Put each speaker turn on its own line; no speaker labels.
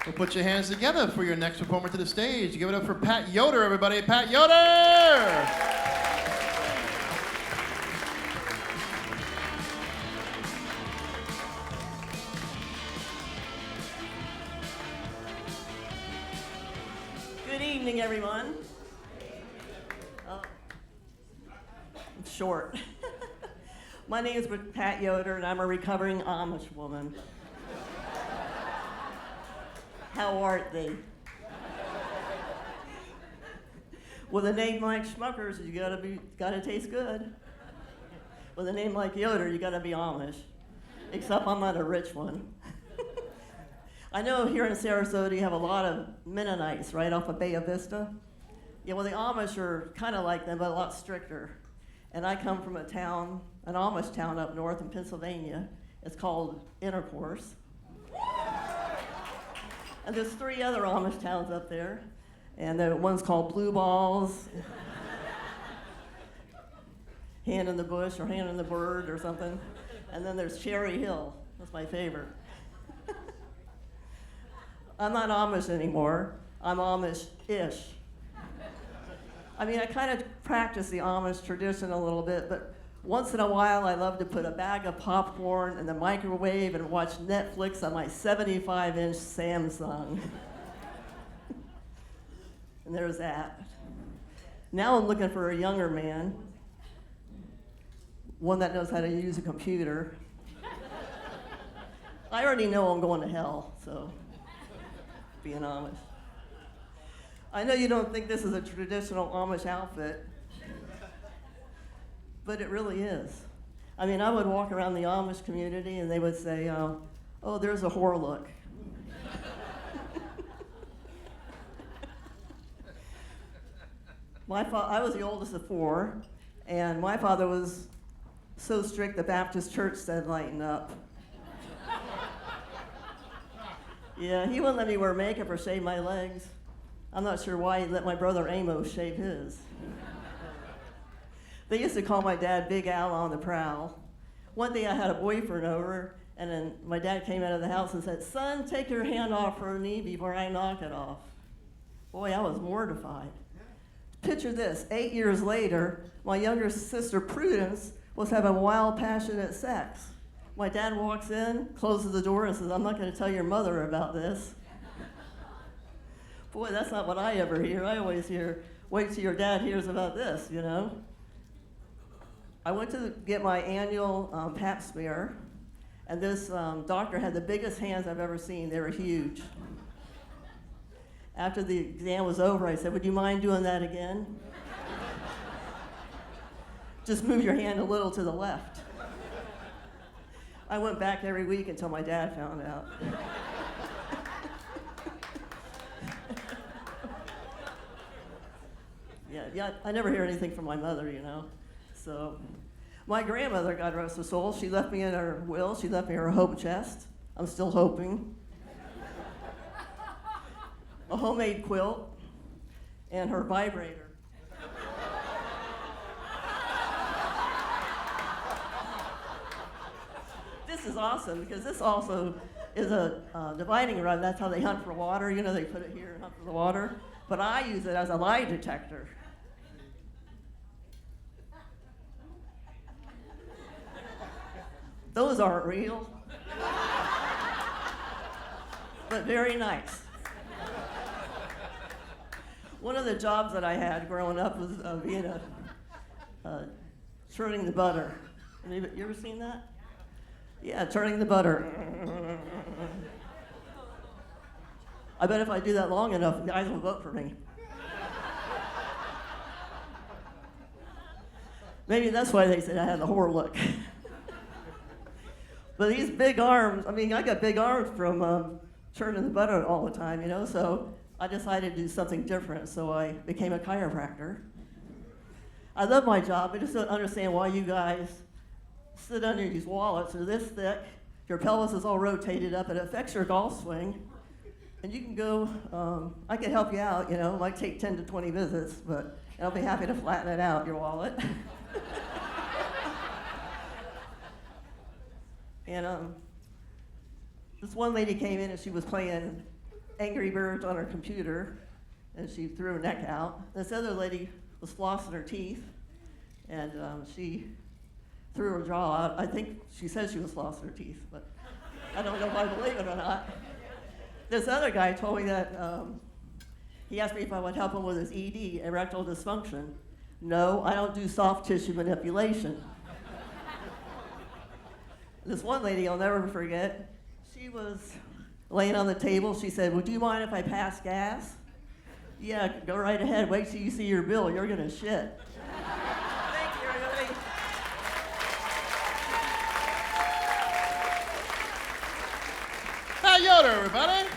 Well, put your hands together for your next performer to the stage. Give it up for Pat Yoder, everybody. Pat Yoder!
Good evening, everyone. I'm short. My name is Pat Yoder, and I'm a recovering Amish woman. How art thee? With a name like Schmuckers, you gotta taste good. With a name like Yoder, you gotta be Amish. Except I'm not a rich one. I know here in Sarasota you have a lot of Mennonites right off of Bay Vista. Yeah, well the Amish are kind of like them, but a lot stricter. And I come from a town, an Amish town up north in Pennsylvania. It's called Intercourse. And there's 3 other Amish towns up there. And the one's called Blue Balls, Hand in the Bush or Hand in the Bird or something. And then there's Cherry Hill. That's my favorite. I'm not Amish anymore. I'm Amish-ish. I mean, I kind of practice the Amish tradition a little bit, but once in a while I love to put a bag of popcorn in the microwave and watch Netflix on my 75-inch Samsung. And there's that. Now I'm looking for a younger man, one that knows how to use a computer. I already know I'm going to hell, so being Amish. I know you don't think this is a traditional Amish outfit, but it really is. I mean, I would walk around the Amish community and they would say, oh, there's a whore look. I was the oldest of 4, and my father was so strict the Baptist church said, lighten up. Yeah, he wouldn't let me wear makeup or shave my legs. I'm not sure why he let my brother Amos shave his. They used to call my dad Big Al on the prowl. One day I had a boyfriend over, and then my dad came out of the house and said, son, take your hand off her knee before I knock it off. Boy, I was mortified. Picture this, 8 years later, my younger sister Prudence was having wild, passionate sex. My dad walks in, closes the door, and says, I'm not going to tell your mother about this. Boy, that's not what I ever hear. I always hear, wait till your dad hears about this, you know? I went to get my annual pap smear, and this doctor had the biggest hands I've ever seen. They were huge. After the exam was over, I said, would you mind doing that again? Just move your hand a little to the left. I went back every week until my dad found out. Yeah, I never hear anything from my mother, you know. So, my grandmother, God rest her soul, she left me in her will, she left me her hope chest. I'm still hoping. A homemade quilt, and her vibrator. This is awesome, because this also is a dividing rod. That's how they hunt for water. You know, they put it here and hunt for the water. But I use it as a lie detector. Those aren't real, but very nice. One of the jobs that I had growing up was being churning the butter. You ever seen that? Yeah, churning the butter. I bet if I do that long enough, guys will vote for me. Maybe that's why they said I had the whore look. But these big arms, I mean, I got big arms from churning the butter all the time, you know, so I decided to do something different, so I became a chiropractor. I love my job. I just don't understand why you guys sit under these wallets. They're this thick, your pelvis is all rotated up, it affects your golf swing. And you can go, I can help you out, you know, it might take 10 to 20 visits, but I'll be happy to flatten it out, your wallet. And this one lady came in and she was playing Angry Birds on her computer, and she threw her neck out. This other lady was flossing her teeth, and she threw her jaw out. I think she said she was flossing her teeth, but I don't know if I believe it or not. This other guy told me that he asked me if I would help him with his ED, erectile dysfunction. No, I don't do soft tissue manipulation. This one lady I'll never forget, she was laying on the table. She said, "Would you mind if I pass gas?" "Yeah, go right ahead. Wait till you see your bill. You're gonna shit." Thank you, everybody.
Pat Yoder, everybody.